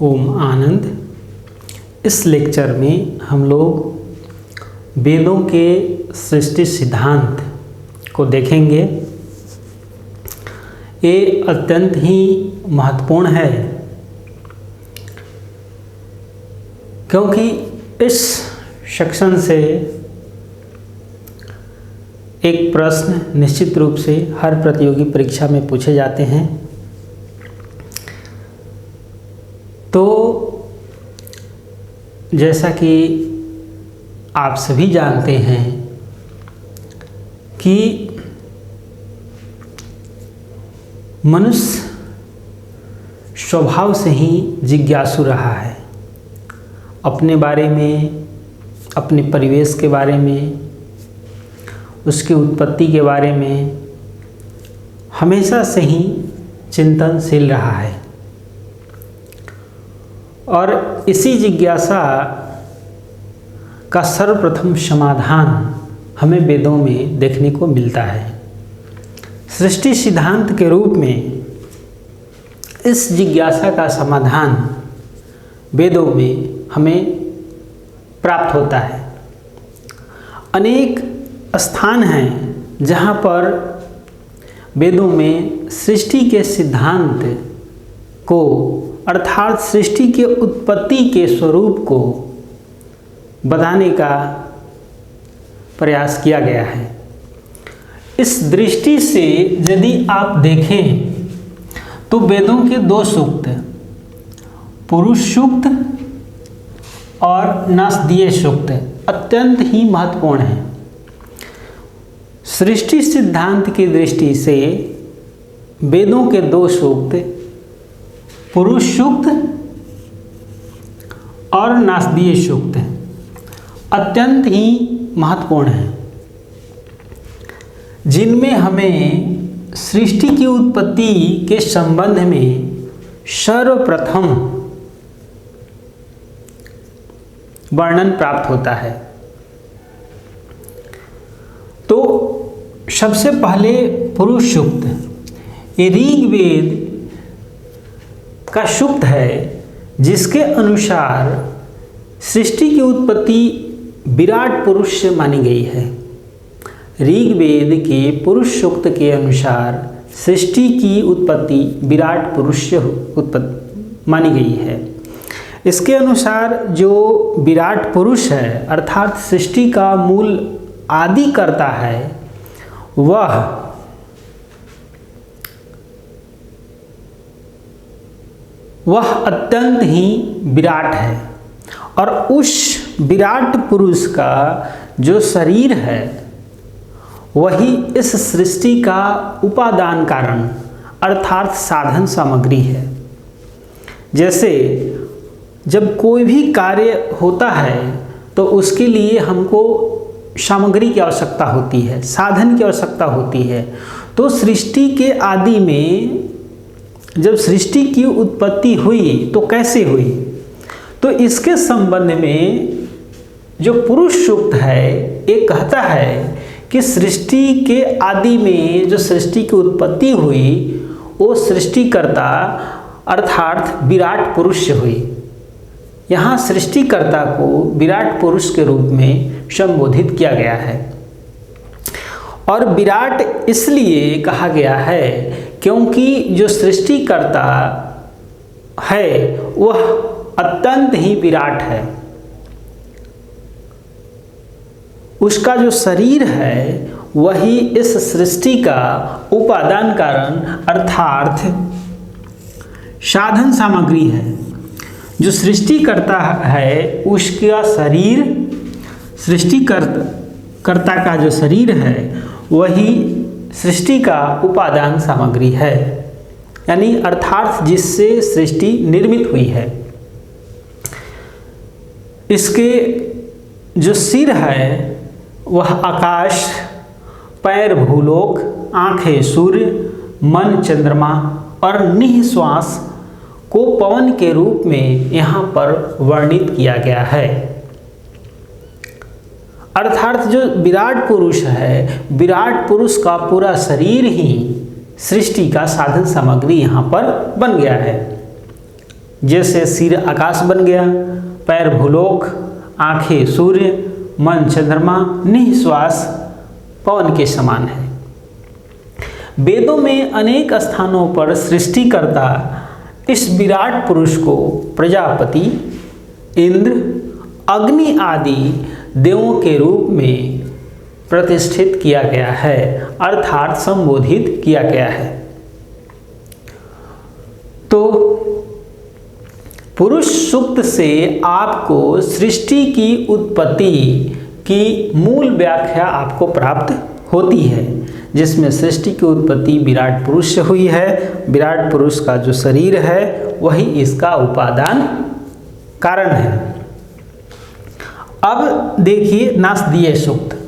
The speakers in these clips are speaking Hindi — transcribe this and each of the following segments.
ओम आनंद। इस लेक्चर में हम लोग वेदों के सृष्टि सिद्धांत को देखेंगे। ये अत्यंत ही महत्वपूर्ण है क्योंकि इस सेक्शन से एक प्रश्न निश्चित रूप से हर प्रतियोगी परीक्षा में पूछे जाते हैं। तो जैसा कि आप सभी जानते हैं कि मनुष्य स्वभाव से ही जिज्ञासु रहा है। अपने बारे में, अपने परिवेश के बारे में, उसकी उत्पत्ति के बारे में हमेशा से ही चिंतनशील रहा है और इसी जिज्ञासा का सर्वप्रथम समाधान हमें वेदों में देखने को मिलता है। सृष्टि सिद्धांत के रूप में इस जिज्ञासा का समाधान वेदों में हमें प्राप्त होता है। अनेक स्थान हैं जहाँ पर वेदों में सृष्टि के सिद्धांत को अर्थात सृष्टि के उत्पत्ति के स्वरूप को बताने का प्रयास किया गया है। इस दृष्टि से यदि आप देखें तो वेदों के दो सूक्त, पुरुष सूक्त और नासदीय सूक्त अत्यंत ही महत्वपूर्ण हैं। सृष्टि सिद्धांत की दृष्टि से वेदों के दो सूक्त, पुरुष सूक्त और नासदीय सूक्त अत्यंत ही महत्वपूर्ण हैं, जिनमें हमें सृष्टि की उत्पत्ति के संबंध में सर्वप्रथम वर्णन प्राप्त होता है। तो सबसे पहले पुरुष सूक्त, ये ऋग्वेद का सूक्त है जिसके अनुसार सृष्टि की उत्पत्ति विराट पुरुष से मानी गई है। ऋग्वेद के पुरुष सूक्त के अनुसार सृष्टि की उत्पत्ति विराट पुरुष से मानी गई है। इसके अनुसार जो विराट पुरुष है अर्थात सृष्टि का मूल आदि करता है वह अत्यंत ही विराट है और उस विराट पुरुष का जो शरीर है वही इस सृष्टि का उपादान कारण अर्थात साधन सामग्री है। जैसे जब कोई भी कार्य होता है तो उसके लिए हमको सामग्री की आवश्यकता होती है, साधन की आवश्यकता होती है। तो सृष्टि के आदि में जब सृष्टि की उत्पत्ति हुई तो कैसे हुई, तो इसके संबंध में जो पुरुष सूक्त है ये कहता है कि सृष्टि के आदि में जो सृष्टि की उत्पत्ति हुई वो सृष्टिकर्ता अर्थात विराट पुरुष से हुई। यहाँ सृष्टिकर्ता को विराट पुरुष के रूप में संबोधित किया गया है और विराट इसलिए कहा गया है क्योंकि जो सृष्टिकर्ता है वह अत्यंत ही विराट है। उसका जो शरीर है वही इस सृष्टि का उपादान कारण अर्थात साधन सामग्री है। जो सृष्टिकर्ता है उसका शरीर, सृष्टिकर्ता का जो शरीर है वही सृष्टि का उपादान सामग्री है, यानी अर्थात जिससे सृष्टि निर्मित हुई है। इसके जो सिर है वह आकाश, पैर भूलोक, आंखें सूर्य, मन चंद्रमा और निःश्वास को पवन के रूप में यहाँ पर वर्णित किया गया है। अर्थात जो विराट पुरुष है, विराट पुरुष का पूरा शरीर ही सृष्टि का साधन सामग्री यहाँ पर बन गया है। जैसे सिर आकाश बन गया, पैर भूलोक, आंखें सूर्य, मन चंद्रमा, निःश्वास पवन के समान है। वेदों में अनेक स्थानों पर सृष्टिकर्ता इस विराट पुरुष को प्रजापति, इंद्र, अग्नि आदि देवों के रूप में प्रतिष्ठित किया गया है, अर्थात संबोधित किया गया है। तो पुरुष सूक्त से आपको सृष्टि की उत्पत्ति की मूल व्याख्या आपको प्राप्त होती है, जिसमें सृष्टि की उत्पत्ति विराट पुरुष से हुई है। विराट पुरुष का जो शरीर है वही इसका उपादान कारण है। अब देखिए नासदीय सूक्त।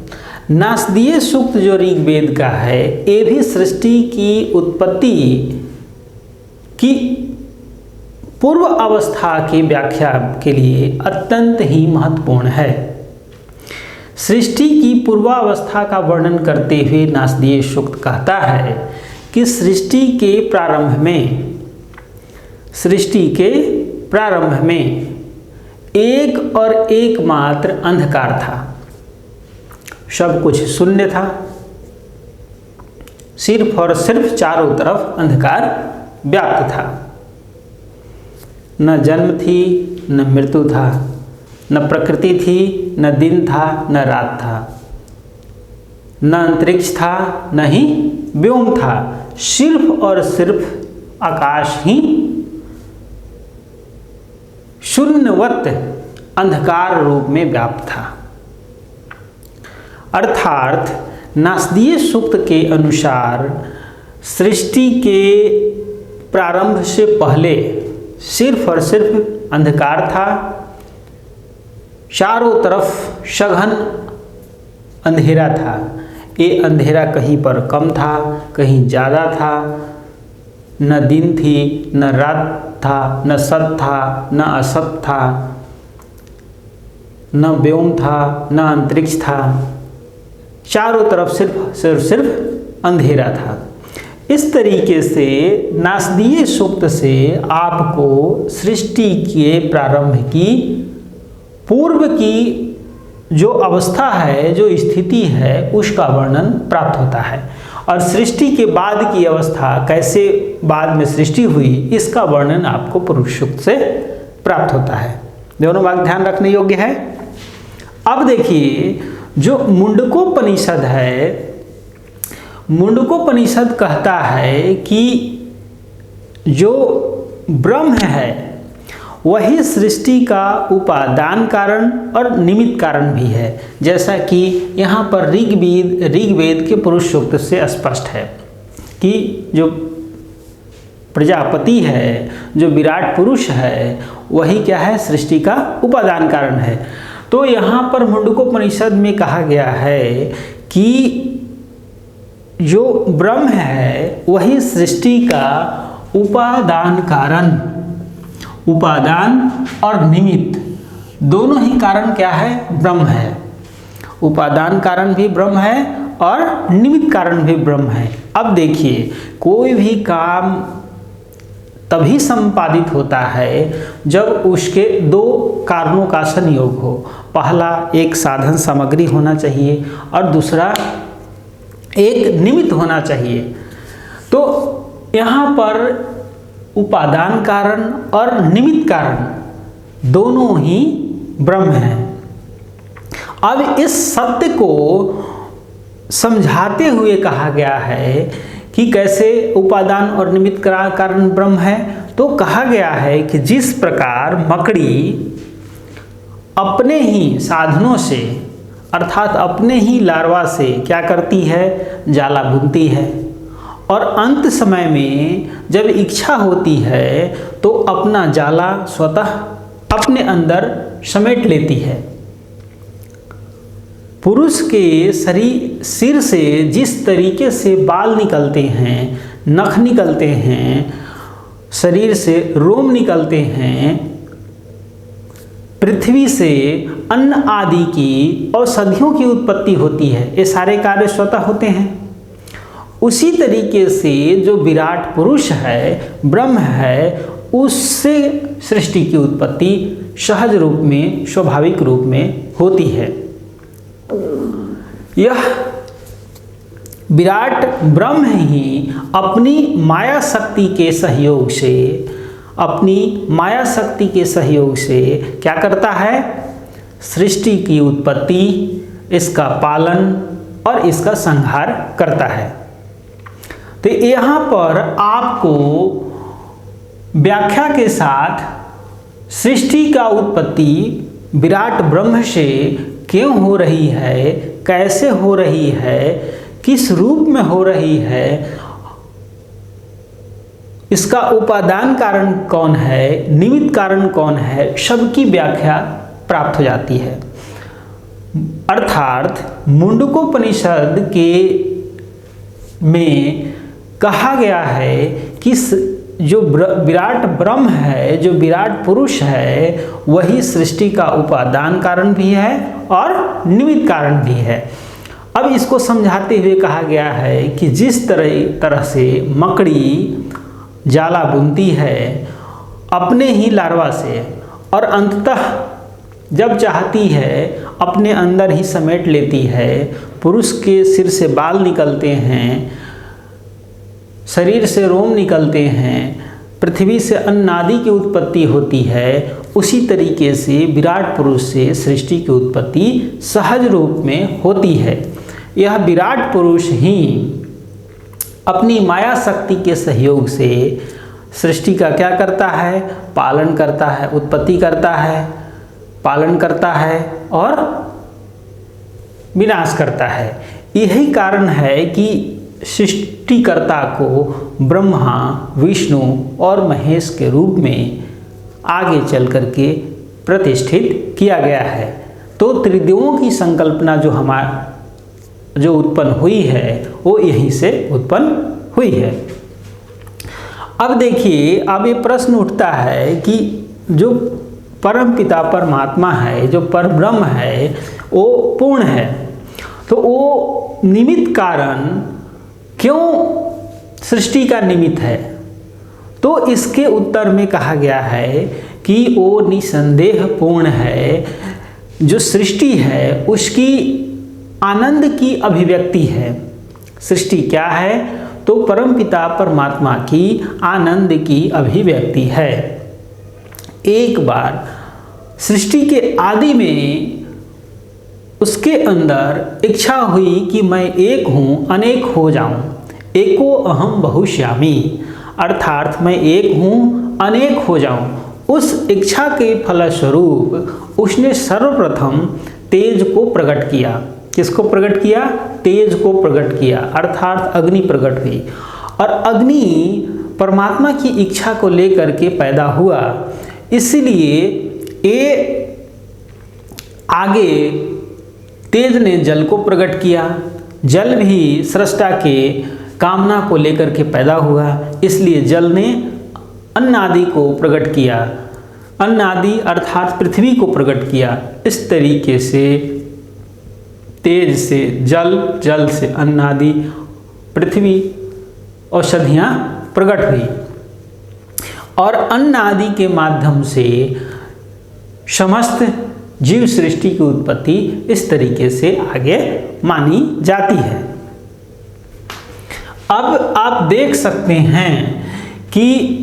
नासदीय सूक्त जो ऋग्वेद का है, ये भी सृष्टि की उत्पत्ति की पूर्व अवस्था की व्याख्या के लिए अत्यंत ही महत्वपूर्ण है। सृष्टि की पूर्वावस्था का वर्णन करते हुए नासदीय सूक्त कहता है कि सृष्टि के प्रारंभ में एक और एकमात्र अंधकार था। सब कुछ शून्य था, सिर्फ और सिर्फ चारों तरफ अंधकार व्याप्त था। न जन्म थी, न मृत्यु था, न प्रकृति थी, न दिन था, न रात था, न अंतरिक्ष था, न ही व्योम था। सिर्फ और सिर्फ आकाश ही शून्यवत अंधकार रूप में व्याप्त था। अर्थात नासदीय सूक्त के अनुसार सृष्टि के प्रारंभ से पहले सिर्फ और सिर्फ अंधकार था। चारों तरफ सघन अंधेरा था। ये अंधेरा कहीं पर कम था, कहीं ज़्यादा था। न दिन थी, न रात था, न सत था, न असत था, न व्योम था, न अंतरिक्ष था। चारों तरफ सिर्फ अंधेरा था। इस तरीके से नासदीय सूक्त से आपको सृष्टि के प्रारंभ की पूर्व की जो अवस्था है, जो स्थिति है, उसका वर्णन प्राप्त होता है। और सृष्टि के बाद की अवस्था, कैसे बाद में सृष्टि हुई, इसका वर्णन आपको पुरुष सूक्त से प्राप्त होता है। दोनों बात ध्यान रखने योग्य है। अब देखिए जो मुंडकोपनिषद है, मुंडकोपनिषद कहता है कि जो ब्रह्म है वही सृष्टि का उपादान कारण और निमित्त कारण भी है। जैसा कि यहाँ पर ऋग्वेद के पुरुष सूक्त से स्पष्ट है कि जो प्रजापति है, जो विराट पुरुष है, वही क्या है, सृष्टि का उपादान कारण है। तो यहाँ पर मुंडकोपनिषद में कहा गया है कि जो ब्रह्म है वही सृष्टि का उपादान कारण, उपादान और निमित्त दोनों ही कारण क्या है, ब्रह्म है। उपादान कारण भी ब्रह्म है और निमित्त कारण भी ब्रह्म है। अब देखिए कोई भी काम तभी संपादित होता है जब उसके दो कारणों का संयोग हो। पहला एक साधन सामग्री होना चाहिए और दूसरा एक निमित्त होना चाहिए। तो यहाँ पर उपादान कारण और निमित्त कारण दोनों ही ब्रह्म हैं। अब इस सत्य को समझाते हुए कहा गया है कि कैसे उपादान और निमित्त कारण ब्रह्म है। तो कहा गया है कि जिस प्रकार मकड़ी अपने ही साधनों से, अर्थात अपने ही लार्वा से क्या करती है, जाला बुनती है, और अंत समय में जब इच्छा होती है तो अपना जाला स्वतः अपने अंदर समेट लेती है। पुरुष के सिर से जिस तरीके से बाल निकलते हैं, नख निकलते हैं, शरीर से रोम निकलते हैं, पृथ्वी से अन्न आदि की औषधियों की उत्पत्ति होती है, ये सारे कार्य स्वतः होते हैं। उसी तरीके से जो विराट पुरुष है, ब्रह्म है, उससे सृष्टि की उत्पत्ति सहज रूप में, स्वाभाविक रूप में होती है। यह विराट ब्रह्म ही अपनी माया शक्ति के सहयोग से क्या करता है? सृष्टि की उत्पत्ति, इसका पालन और इसका संहार करता है। तो यहाँ पर आपको व्याख्या के साथ सृष्टि का उत्पत्ति विराट ब्रह्म से क्यों हो रही है, कैसे हो रही है, किस रूप में हो रही है, इसका उपादान कारण कौन है, निमित्त कारण कौन है, सबकी व्याख्या प्राप्त हो जाती है। अर्थात मुंडकोपनिषद के में कहा गया है कि जो विराट ब्रह्म है, जो विराट पुरुष है, वही सृष्टि का उपादान कारण भी है और निमित्त कारण भी है। अब इसको समझाते हुए कहा गया है कि जिस तरह से मकड़ी जाला बुनती है अपने ही लार्वा से और अंततः जब चाहती है अपने अंदर ही समेट लेती है, पुरुष के सिर से बाल निकलते हैं, शरीर से रोम निकलते हैं, पृथ्वी से अन्न आदि की उत्पत्ति होती है, उसी तरीके से विराट पुरुष से सृष्टि की उत्पत्ति सहज रूप में होती है। यह विराट पुरुष ही अपनी माया शक्ति के सहयोग से सृष्टि का क्या करता है? पालन करता है, उत्पत्ति करता है, पालन करता है और विनाश करता है। यही कारण है कि सृष्टिकर्ता को ब्रह्मा, विष्णु और महेश के रूप में आगे चल करके प्रतिष्ठित किया गया है। तो त्रिदेवों की संकल्पना जो उत्पन्न हुई है वो यहीं से उत्पन्न हुई है। अब देखिए, अब ये प्रश्न उठता है कि जो परम पिता परमात्मा है, जो परब्रह्म है, वो पूर्ण है, तो वो निमित्त कारण क्यों सृष्टि का निमित्त है? तो इसके उत्तर में कहा गया है कि वो निसंदेह पूर्ण है। जो सृष्टि है उसकी आनंद की अभिव्यक्ति है। सृष्टि क्या है? तो परमपिता परमात्मा की आनंद की अभिव्यक्ति है। एक बार सृष्टि के आदि में उसके अंदर इच्छा हुई कि मैं एक हूँ, अनेक हो जाऊँ, एको अहम बहुश्यामी, अर्थात मैं एक हूँ, अनेक हो जाऊँ। उस इच्छा के फलस्वरूप उसने सर्वप्रथम तेज को प्रकट किया। किसको प्रकट किया? तेज को प्रकट किया, अर्थात अग्नि प्रकट हुई। और अग्नि परमात्मा की इच्छा को लेकर के पैदा हुआ, इसलिए ये आगे तेज ने जल को प्रकट किया। जल भी सृष्टा के कामना को लेकर के पैदा हुआ, इसलिए जल ने अन्न आदि को प्रकट किया। अन्न आदि अर्थात पृथ्वी को प्रकट किया। इस तरीके से तेज से जल, जल से अन्न आदि, पृथ्वी, औषधियाँ प्रकट हुई और अन्न आदि के माध्यम से समस्त जीव सृष्टि की उत्पत्ति इस तरीके से आगे मानी जाती है। अब आप देख सकते हैं कि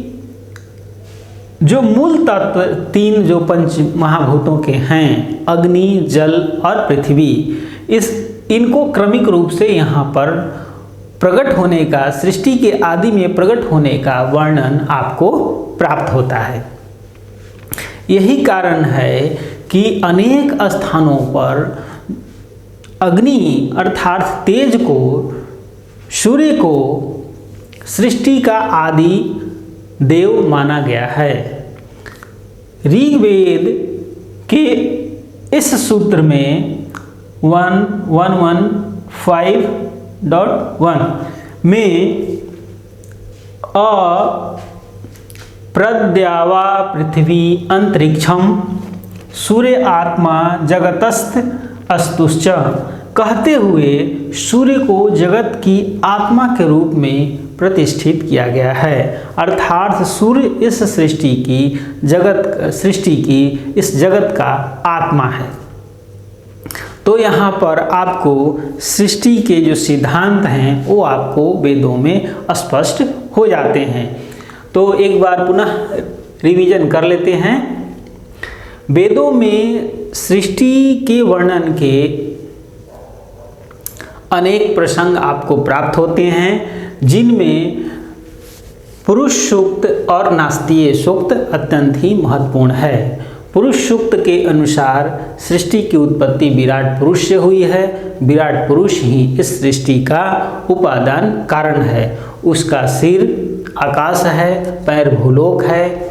जो मूल तत्व तीन जो पंच महाभूतों के हैं, अग्नि, जल और पृथ्वी, इनको क्रमिक रूप से यहाँ पर प्रकट होने का, सृष्टि के आदि में प्रकट होने का वर्णन आपको प्राप्त होता है। यही कारण है कि अनेक स्थानों पर अग्नि अर्थात तेज को, सूर्य को सृष्टि का आदि देव माना गया है। ऋग्वेद के इस सूत्र में 1.1.5.1 में प्रद्यावा पृथ्वी अंतरिक्षम सूर्य आत्मा जगतस्थ अस्तुश्च कहते हुए सूर्य को जगत की आत्मा के रूप में प्रतिष्ठित किया गया है। अर्थात सूर्य इस सृष्टि की इस जगत का आत्मा है। तो यहाँ पर आपको सृष्टि के जो सिद्धांत हैं वो आपको वेदों में स्पष्ट हो जाते हैं। तो एक बार पुनः रिवीजन कर लेते हैं। वेदों में सृष्टि के वर्णन के अनेक प्रसंग आपको प्राप्त होते हैं, जिनमें पुरुष सूक्त और नास्तीय सूक्त अत्यंत ही महत्वपूर्ण है। पुरुष सूक्त के अनुसार सृष्टि की उत्पत्ति विराट पुरुष से हुई है। विराट पुरुष ही इस सृष्टि का उपादान कारण है। उसका सिर आकाश है, पैर भूलोक है,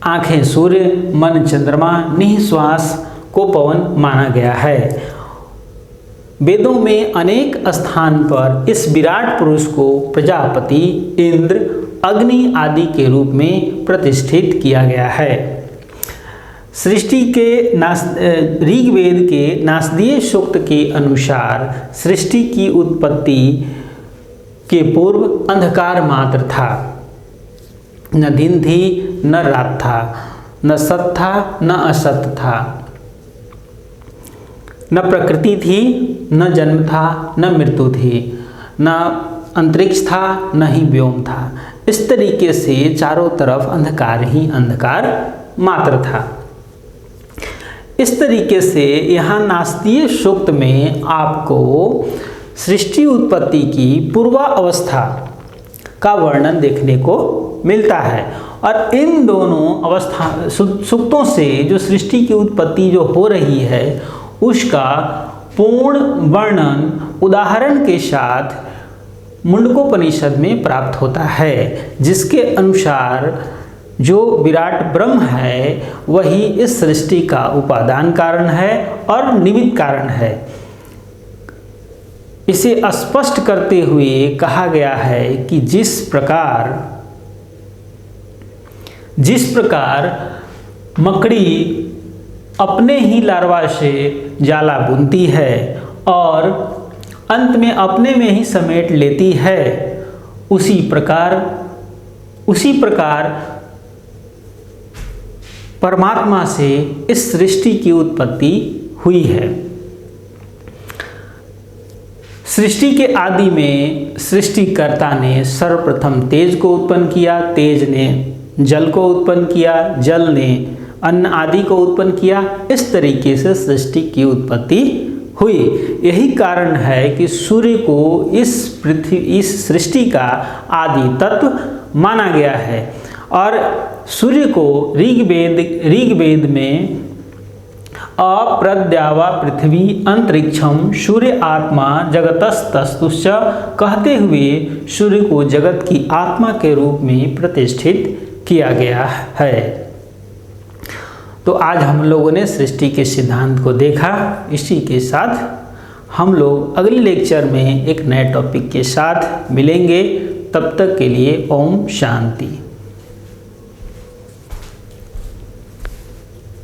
आंखें सूर्य, मन चंद्रमा, निःश्वास को पवन माना गया है। वेदों में अनेक स्थान पर इस विराट पुरुष को प्रजापति, इंद्र, अग्नि आदि के रूप में प्रतिष्ठित किया गया है। सृष्टि के ऋग्वेद के नासदीय सूक्त के अनुसार सृष्टि की उत्पत्ति के पूर्व अंधकार मात्र था। न दिन थी न रात था, न सत था न असत था, न प्रकृति थी न जन्म था न मृत्यु थी, न अंतरिक्ष था न ही व्योम था। इस तरीके से चारों तरफ अंधकार ही अंधकार मात्र था। इस तरीके से यहाँ नासदीय सूक्त में आपको सृष्टि उत्पत्ति की पूर्वावस्था का वर्णन देखने को मिलता है। और इन दोनों अवस्था सूक्तों से जो सृष्टि की उत्पत्ति जो हो रही है उसका पूर्ण वर्णन उदाहरण के साथ मुंडकोपनिषद में प्राप्त होता है, जिसके अनुसार जो विराट ब्रह्म है वही इस सृष्टि का उपादान कारण है और निमित्त कारण है। इसे स्पष्ट करते हुए कहा गया है कि जिस प्रकार मकड़ी अपने ही लार्वा से जाला बुनती है और अंत में अपने में ही समेट लेती है, उसी प्रकार परमात्मा से इस सृष्टि की उत्पत्ति हुई है। सृष्टि के आदि में सृष्टिकर्ता ने सर्वप्रथम तेज को उत्पन्न किया, तेज ने जल को उत्पन्न किया, जल ने अन्न आदि को उत्पन्न किया। इस तरीके से सृष्टि की उत्पत्ति हुई। यही कारण है कि सूर्य को इस सृष्टि का आदि तत्व माना गया है। और सूर्य को ऋग्वेद में अप्रद्यावा पृथ्वी अंतरिक्षम सूर्य आत्मा जगतस्तस्तुश्च कहते हुए सूर्य को जगत की आत्मा के रूप में प्रतिष्ठित किया गया है। तो आज हम लोगों ने सृष्टि के सिद्धांत को देखा। इसी के साथ हम लोग अगले लेक्चर में एक नए टॉपिक के साथ मिलेंगे। तब तक के लिए ओम शांति।